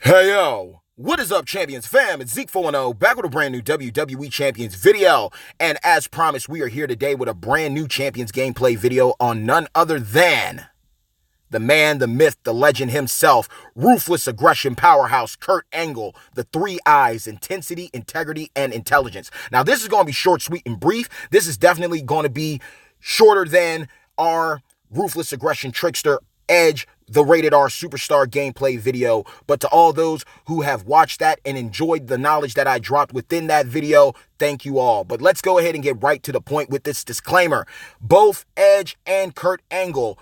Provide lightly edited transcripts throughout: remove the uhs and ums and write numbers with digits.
Hey yo, what is up, Champions fam? It's Z.E.K.E back with a brand new WWE Champions video. And as promised, we are here today with a brand new Champions gameplay video on none other than the man, the myth, the legend himself, ruthless aggression powerhouse, Kurt Angle, the three I's: intensity, integrity, and intelligence. Now, this is going to be short, sweet, and brief. This is definitely going to be shorter than our ruthless aggression trickster Edge, the rated R superstar gameplay video. But to all those who have watched that and enjoyed the knowledge that I dropped within that video, thank you all. But let's go ahead and get right to the point with this disclaimer. Both Edge and Kurt Angle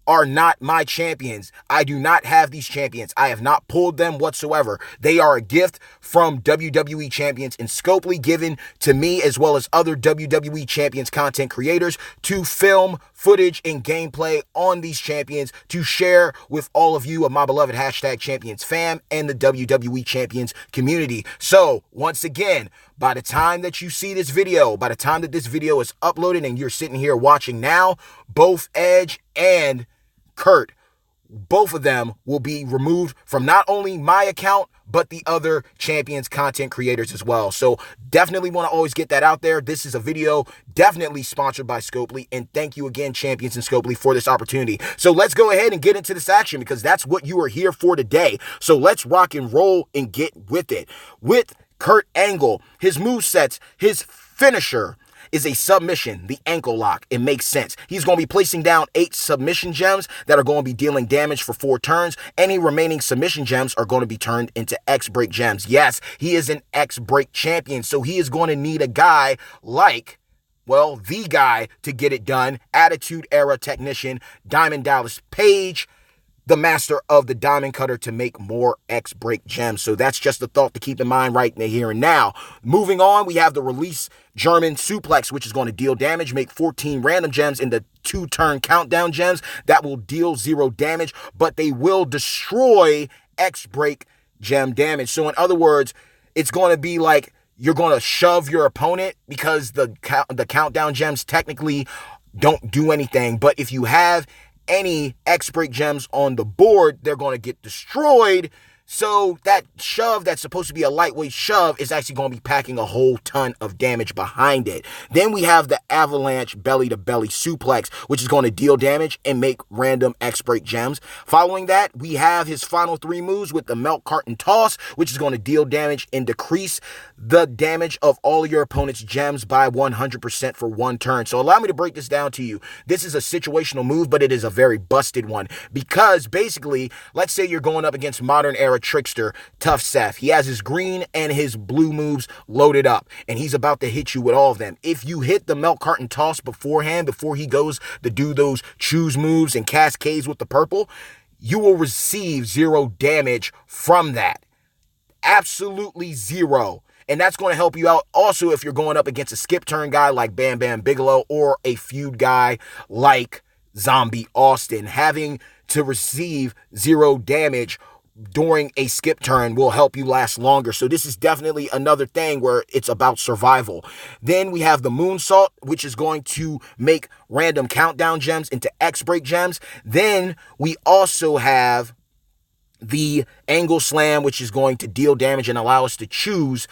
are not my champions. I do not have these champions. I have not pulled them whatsoever. They are a gift from WWE Champions and Scopely, given to me as well as other WWE Champions content creators to film footage and gameplay on these champions to share with all of you of my beloved hashtag Champions fam and the WWE Champions community. So once again, by the time that you see this video, by the time that this video is uploaded and you're sitting here watching now, both Edge and Kurt, both of them will be removed from not only my account, but the other Champions content creators as well. So definitely want to always get that out there. This is a video definitely sponsored by Scopely, and thank you again, Champions and Scopely, for this opportunity. So let's go ahead and get into this action because that's what you are here for today. So let's rock and roll and get with it. With Kurt Angle, his movesets, his finisher is a submission, the ankle lock. It makes sense. He's going to be placing down 8 submission gems that are going to be dealing damage for 4 turns. Any remaining submission gems are going to be turned into X-Break gems. Yes, he is an X-Break champion, so he is going to need a guy like, well, the guy to get it done. Attitude Era technician, Diamond Dallas Page, the master of the diamond cutter, to make more X-Break gems. So that's just a thought to keep in mind right here and now. Moving on, we have the release German suplex, which is going to deal damage, make 14 random gems in the 2-turn countdown gems that will deal 0 damage, but they will destroy X-Break gem damage. So in other words, it's going to be like you're going to shove your opponent because the countdown gems technically don't do anything. But if you have any X-Break gems on the board, they're going to get destroyed. So that shove that's supposed to be a lightweight shove is actually going to be packing a whole ton of damage behind it. Then we have the avalanche belly-to-belly suplex, which is going to deal damage and make random X-Break gems. Following that, we have his final 3 moves with the milk carton toss, which is going to deal damage and decrease the damage of all of your opponent's gems by 100% for 1 turn. So allow me to break this down to you. This is a situational move, but it is a very busted one because basically, let's say you're going up against modern era trickster Tough Seth. He has his green and his blue moves loaded up, and he's about to hit you with all of them. If you hit the milk carton toss beforehand, before he goes to do those choose moves and cascades with the purple, you will receive 0 damage from that. Absolutely 0. And that's going to help you out also if you're going up against a skip turn guy like Bam Bam Bigelow or a feud guy like Zombie Austin. Having to receive 0 damage during a skip turn will help you last longer. So this is definitely another thing where it's about survival. Then we have the moonsault, which is going to make random countdown gems into X-Break gems. Then we also have the angle slam, which is going to deal damage and allow us to choose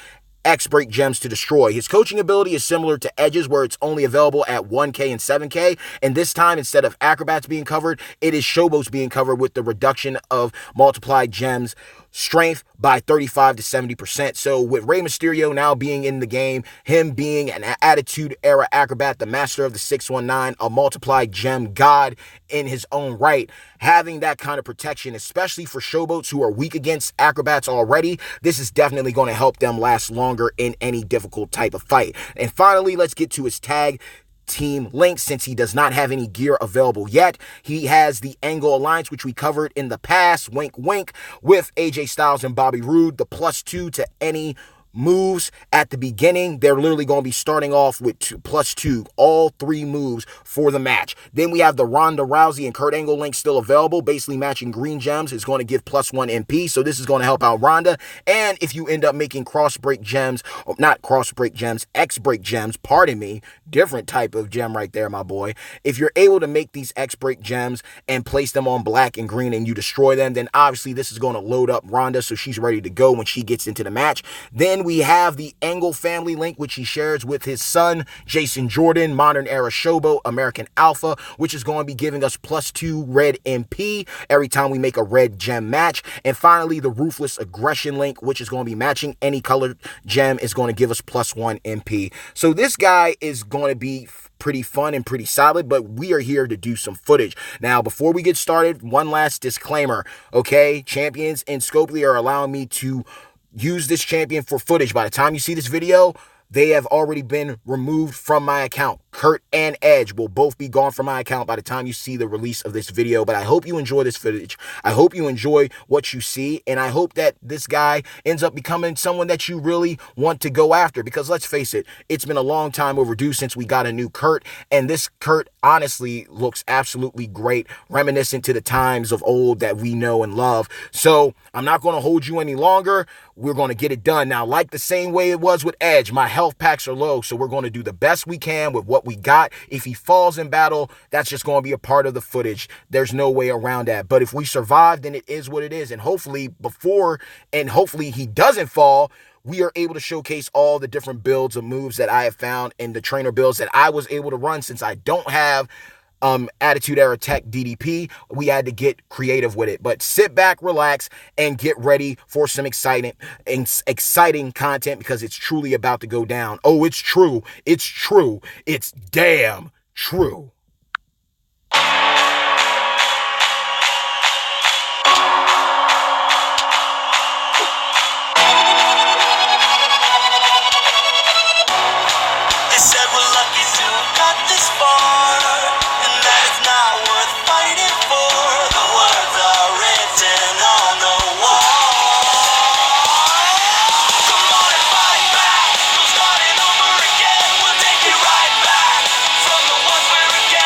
X-Break gems to destroy. His coaching ability is similar to Edge's, where it's only available at 1K and 7K. And this time, instead of acrobats being covered, it is showboats being covered with the reduction of multiplied gems strength by 35 to 70%. So with Rey Mysterio now being in the game, him being an Attitude Era acrobat, the master of the 619, a multiplied gem god in his own right, having that kind of protection, especially for showboats who are weak against acrobats already, this is definitely going to help them last longer in any difficult type of fight. And finally, let's get to his tag team links. Since he does not have any gear available yet, he has the Angle Alliance, which we covered in the past, wink wink, with AJ Styles and Bobby Roode, the +2 to any moves at the beginning. They're literally going to be starting off with +2, all 3 moves for the match. Then we have the Ronda Rousey and Kurt Angle link still available. Basically matching green gems is going to give +1 MP. So this is going to help out Ronda. And if you end up making cross-break gems, not cross-break gems, X-break gems, pardon me, different type of gem right there, my boy. If you're able to make these X-break gems and place them on black and green and you destroy them, then obviously this is going to load up Ronda so she's ready to go when she gets into the match. Then we have the Angle family link, which he shares with his son, Jason Jordan, Modern Era Showboat, American Alpha, which is going to be giving us +2 red MP every time we make a red gem match. And finally, the Ruthless Aggression link, which is going to be matching any colored gem, is going to give us +1 MP. So this guy is going to be pretty fun and pretty solid, but we are here to do some footage. Now, before we get started, one last disclaimer, okay? Champions and Scopely are allowing me to use this champion for footage. By the time you see this video, they have already been removed from my account. Kurt and Edge will both be gone from my account by the time you see the release of this video. But I hope you enjoy this footage. I hope you enjoy what you see. And I hope that this guy ends up becoming someone that you really want to go after. Because let's face it, it's been a long time overdue since we got a new Kurt. And this Kurt honestly looks absolutely great, reminiscent to the times of old that we know and love. So I'm not going to hold you any longer. We're going to get it done. Now, like the same way it was with Edge, my health packs are low. So we're going to do the best we can with what we got. If he falls in battle, that's just going to be a part of the footage. There's no way around that. But if we survive, then it is what it is. And hopefully hopefully he doesn't fall, we are able to showcase all the different builds of moves that I have found and the trainer builds that I was able to run since I don't have Attitude Era Tech DDP. We had to get creative with it. But sit back, relax, and get ready for some exciting content because it's truly about to go down. Oh, it's true. It's true. It's damn true. They said we're lucky to have got this far, and that it's not worth fighting for. The words are written on the wall. Come on and fight back. We're starting over again. We'll take it right back from the ones we're against.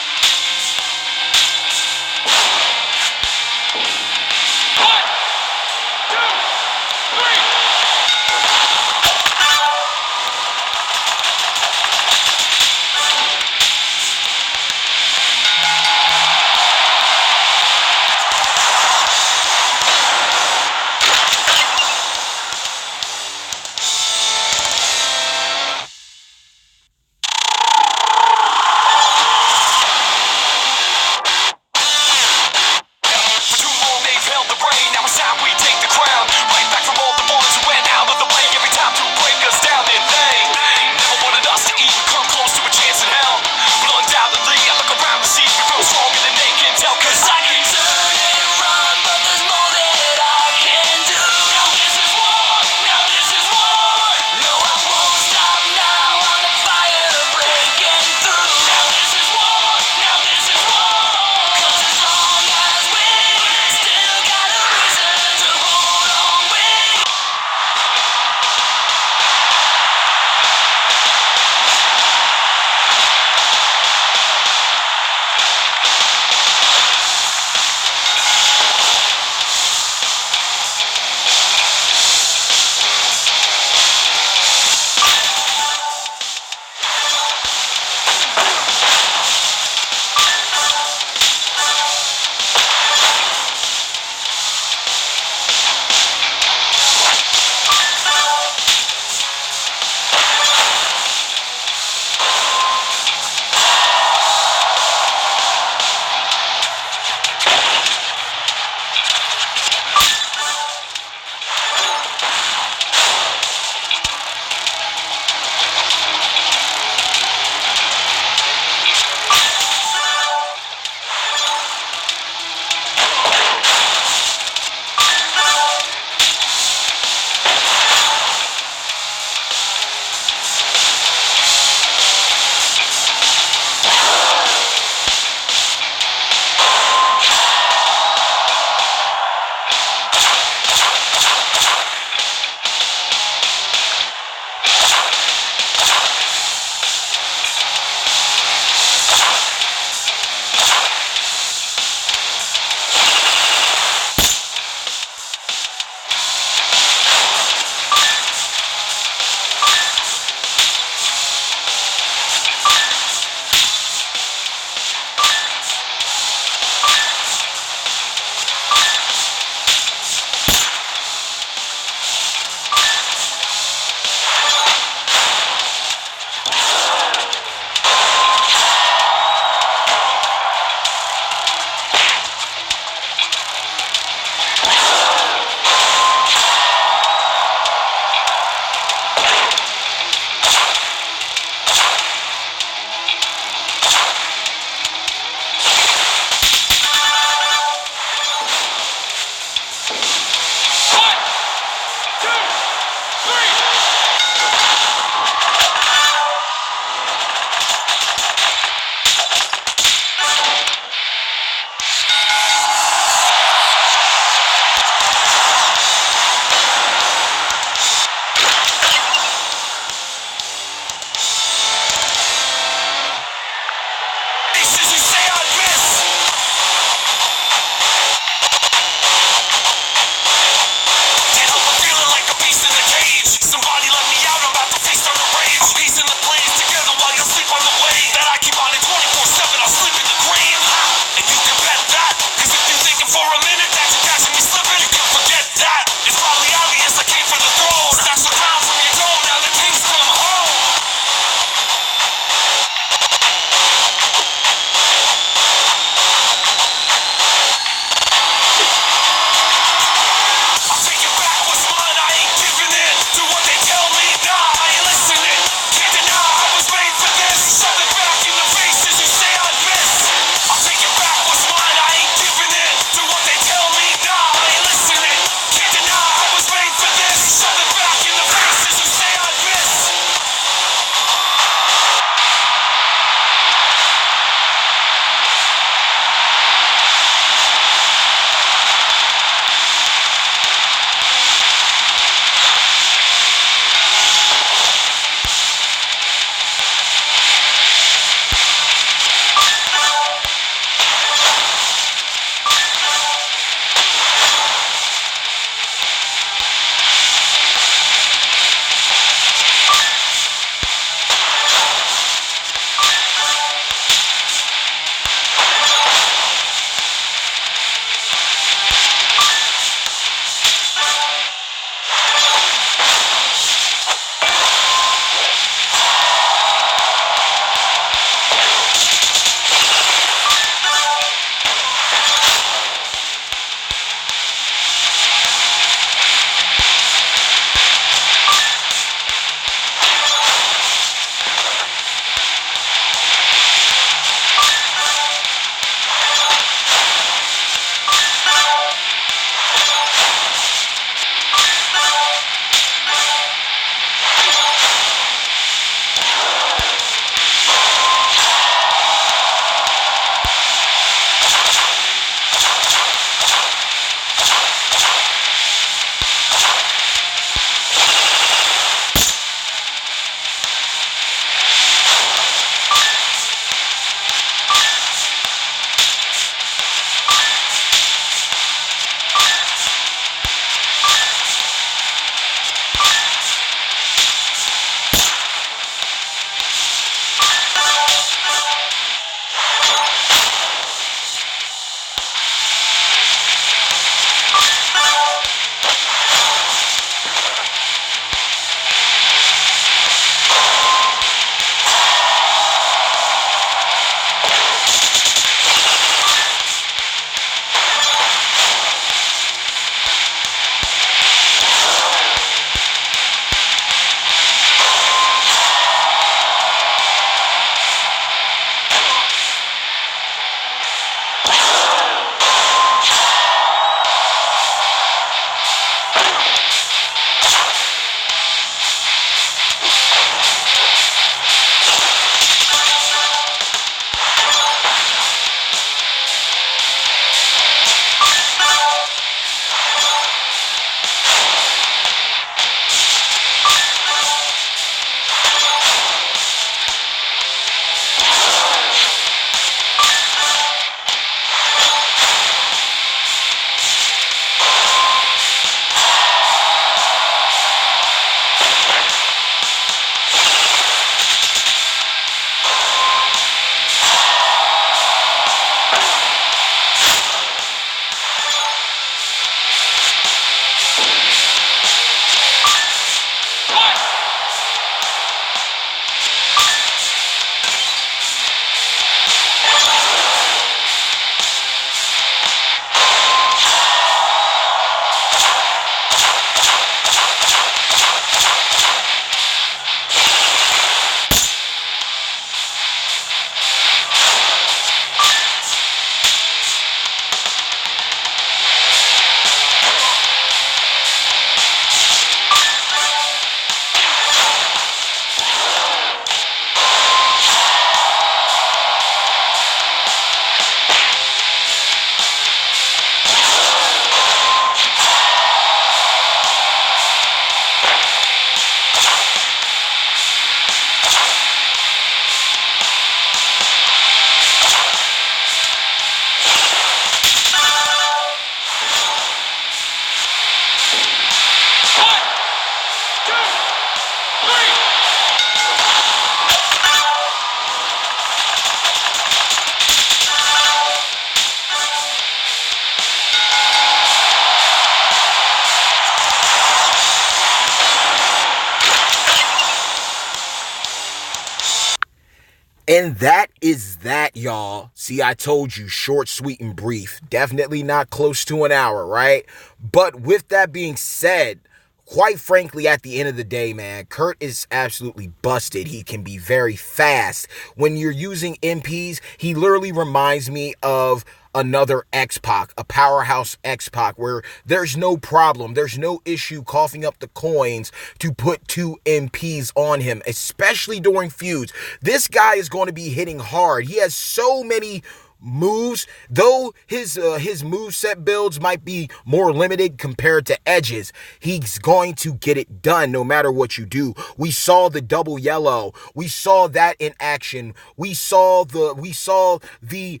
And that is that, y'all. See, I told you, short, sweet, and brief. Definitely not close to an hour, right? But with that being said, quite frankly, at the end of the day, man, Kurt is absolutely busted. He can be very fast. When you're using MPs, he literally reminds me of another X-Pac, a powerhouse X-Pac, where there's no problem, there's no issue coughing up the coins to put 2 MPs on him, especially during feuds. This guy is going to be hitting hard. He has so many moves, though his moveset builds might be more limited compared to Edge's. He's going to get it done no matter what you do. We saw the double yellow. We saw that in action. We saw the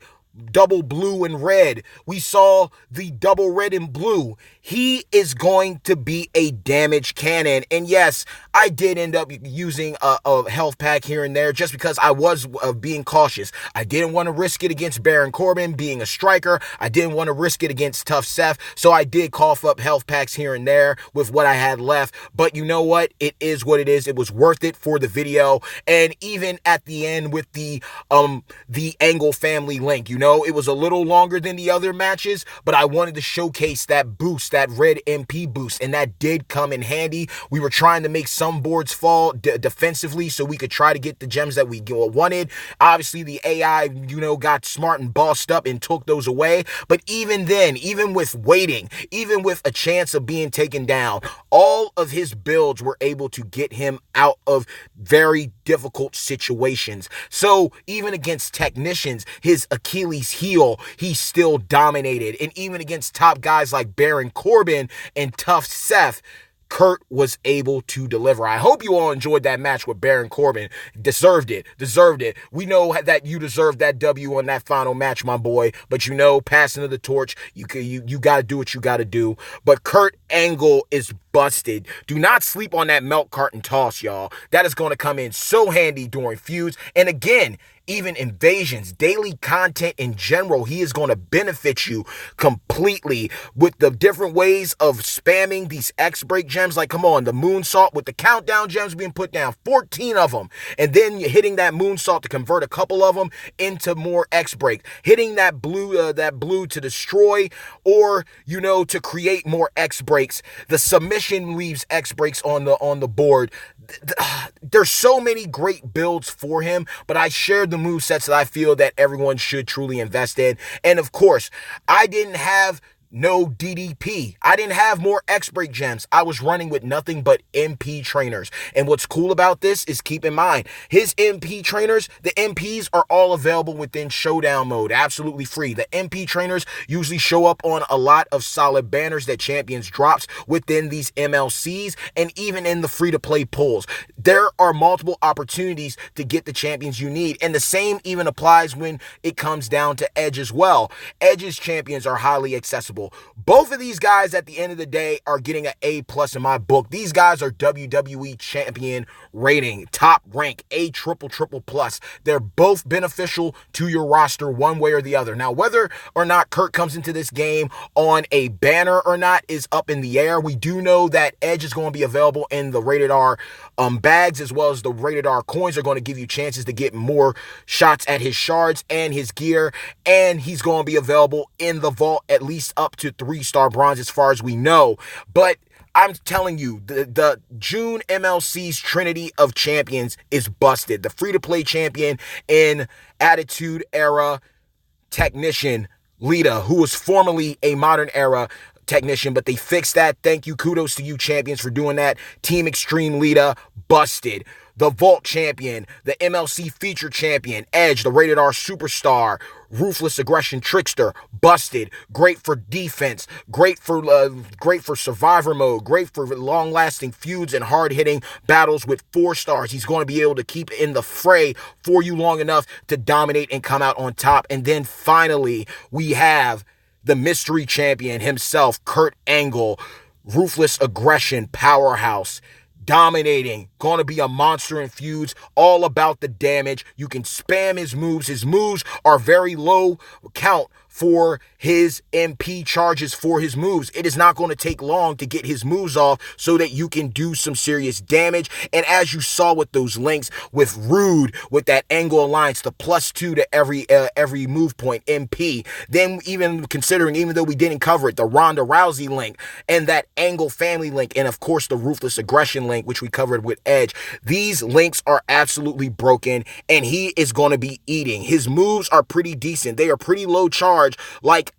double blue and red. We saw the double red and blue. He is going to be a damage cannon. And yes, I did end up using a health pack here and there just because I was being cautious. I didn't want to risk it against Baron Corbin being a striker. I didn't want to risk it against Tough Seth. So I did cough up health packs here and there with what I had left. But you know what? It is what it is. It was worth it for the video. And even at the end with the Angle family link, you know, it was a little longer than the other matches, but I wanted to showcase that boost, that red MP boost, and that did come in handy. We were trying to make some boards fall defensively so we could try to get the gems that we wanted. Obviously, the AI, you know, got smart and bossed up and took those away, but even then, even with waiting, even with a chance of being taken down, all of his builds were able to get him out of very difficult situations. So even against technicians, his Achilles heel, he still dominated. And even against top guys like Baron Corbin and Tough Seth, Kurt was able to deliver. I hope you all enjoyed that match with Baron Corbin. Deserved it. We know that you deserved that W on that final match, my boy. But you know, passing of the torch, you got to do what you got to do. But Kurt Angle is busted. Do not sleep on that milk carton toss, y'all. That is going to come in so handy during feuds. And again, even invasions, daily content in general, he is going to benefit you completely with the different ways of spamming these X-Break gems. Like, come on, the moonsault with the countdown gems being put down, 14 of them. And then you're hitting that moonsault to convert a couple of them into more X-Break. Hitting that blue to destroy or, you know, to create more X-Breaks. The submission leaves X-Breaks on the board. There's so many great builds for him, but I shared the movesets that I feel that everyone should truly invest in. And of course, I didn't have no DDP. I didn't have more X-Break gems. I was running with nothing but MP trainers. And what's cool about this is, keep in mind, his MP trainers, the MPs are all available within Showdown mode, absolutely free. The MP trainers usually show up on a lot of solid banners that Champions drops within these MLCs and even in the free-to-play pulls. There are multiple opportunities to get the champions you need. And the same even applies when it comes down to Edge as well. Edge's champions are highly accessible. Both of these guys at the end of the day are getting an A+ in my book. These guys are WWE champion rating, top rank, A triple plus. They're both beneficial to your roster one way or the other. Now, whether or not Kurt comes into this game on a banner or not is up in the air. We do know that Edge is going to be available in the rated R bags, as well as the rated R coins are going to give you chances to get more shots at his shards and his gear. And he's going to be available in the vault at least up to 3-star bronze as far as we know. But I'm telling you, the June MLC's Trinity of Champions is busted. The free-to-play champion in Attitude Era technician Lita, who was formerly a Modern Era technician, but they fixed that. Thank you. Kudos to you, champions, for doing that. Team Extreme Lita, busted. The Vault Champion, the MLC Feature Champion, Edge, the Rated R Superstar, Ruthless Aggression Trickster, busted. Great for defense, great for Survivor mode, great for long-lasting feuds and hard-hitting battles with 4 stars. He's going to be able to keep in the fray for you long enough to dominate and come out on top. And then finally, we have the Mystery Champion himself, Kurt Angle, Ruthless Aggression Powerhouse. Dominating, going to be a monster in feuds, all about the damage. You can spam his moves. His moves are very low count for his MP charges for his moves. It is not going to take long to get his moves off so that you can do some serious damage. And as you saw with those links with Rude, with that Angle Alliance, the +2 to every move point MP, then even considering, even though we didn't cover it, the Ronda Rousey link and that Angle family link, and of course the Ruthless Aggression link, which we covered with Edge, these links are absolutely broken, and he is going to be eating. His moves are pretty decent. They are pretty low charge, like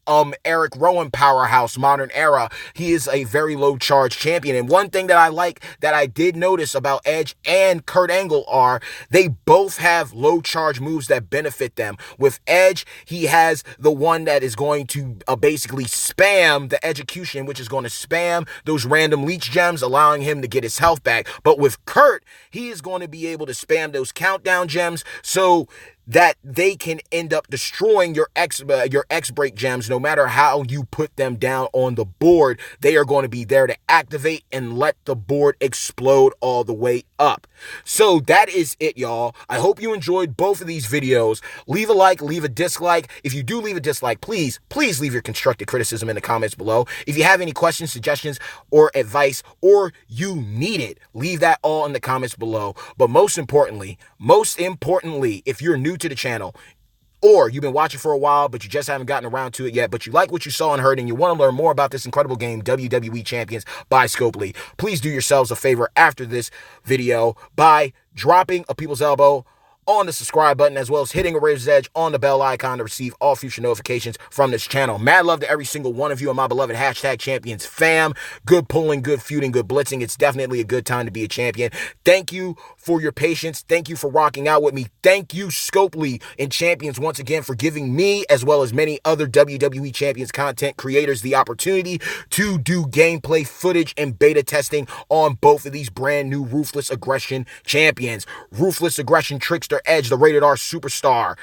Eric Rowan Powerhouse Modern Era. He is a very low charge champion. And one thing that I like, that I did notice about Edge and Kurt Angle, are they both have low charge moves that benefit them. With Edge, he has the one that is going to basically spam the execution, which is going to spam those random leech gems, allowing him to get his health back. But with Kurt, he is going to be able to spam those countdown gems so that they can end up destroying your X-Break gems. No matter how you put them down on the board, they are going to be there to activate and let the board explode all the way up. So that is it, y'all. I hope you enjoyed both of these videos. Leave a like, leave a dislike. If you do leave a dislike, please leave your constructive criticism in the comments below. If you have any questions, suggestions, or advice, or you need it, leave that all in the comments below. But most importantly, if you're new to the channel, or you've been watching for a while but you just haven't gotten around to it yet, but you like what you saw and heard and you want to learn more about this incredible game, WWE Champions by Z.E.K.E, please do yourselves a favor after this video by dropping a people's elbow on the subscribe button, as well as hitting a razor's edge on the bell icon to receive all future notifications from this channel. Mad love to every single one of you and my beloved #champions fam. Good pulling, good feuding, good blitzing. It's definitely a good time to be a champion. Thank you for your patience. Thank you for rocking out with me. Thank you, Z.E.K.E and Champions, once again for giving me, as well as many other WWE Champions content creators, the opportunity to do gameplay footage and beta testing on both of these brand new Ruthless Aggression champions. Ruthless Aggression Trickster Edge, the rated R superstar.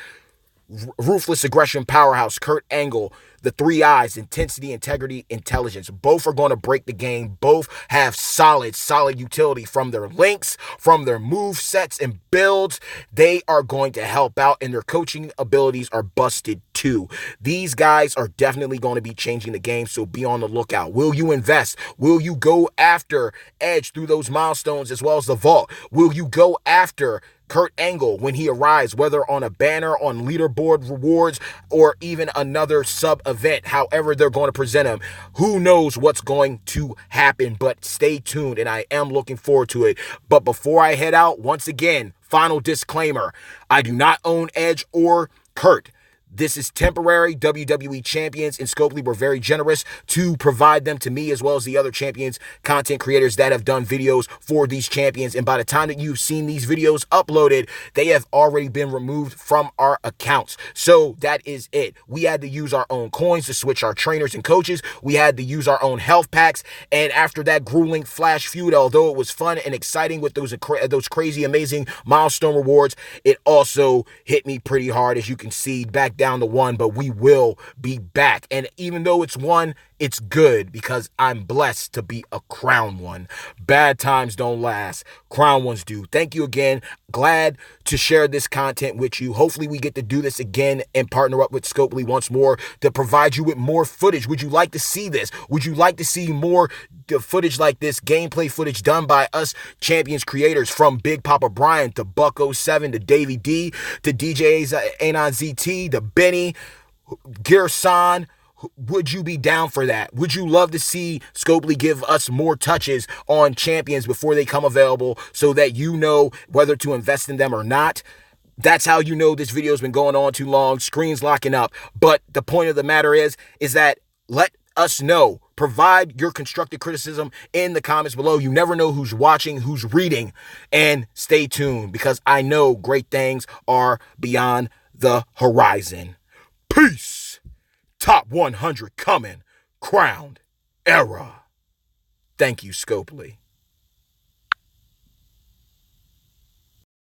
Ruthless Aggression Powerhouse Kurt Angle, the 3 eyes, intensity, integrity, intelligence. Both are going to break the game. Both have solid utility from their links, from their move sets and builds. They are going to help out, and their coaching abilities are busted too. These guys are definitely going to be changing the game, so be on the lookout. Will you invest? Will you go after Edge through those milestones as well as the vault? Will you go after Kurt Angle when he arrives, whether on a banner, on leaderboard rewards, or even another sub-event, however they're going to present him? Who knows what's going to happen, but stay tuned, and I am looking forward to it. But before I head out, once again, final disclaimer, I do not own Edge or Kurt. This is temporary. WWE Champions and Z.E.K.E were very generous to provide them to me, as well as the other champions, content creators that have done videos for these champions. And by the time that you've seen these videos uploaded, they have already been removed from our accounts. So that is it. We had to use our own coins to switch our trainers and coaches. We had to use our own health packs. And after that grueling flash feud, although it was fun and exciting with those crazy, amazing milestone rewards, it also hit me pretty hard, as you can see, back down to 1, but we will be back. And even though it's 1, it's good because I'm blessed to be a crown 1. Bad times don't last. Crown 1s do. Thank you again. Glad to share this content with you. Hopefully we get to do this again and partner up with Z.E.K.E once more to provide you with more footage. Would you like to see this? Would you like to see more footage like this, gameplay footage done by us champions creators, from Big Papa Brian to Buck07 to Davey D to DJ Anon ZT to Benny Gearson? Would you be down for that? Would you love to see Z.E.K.E give us more touches on champions before they come available, so that you know whether to invest in them or not? That's how you know this video's been going on too long. Screen's locking up. But the point of the matter is that let us know. Provide your constructive criticism in the comments below. You never know who's watching, who's reading. And stay tuned, because I know great things are beyond the horizon. Peace. Top 100 coming. Crowned era. Thank you, Z.E.K.E.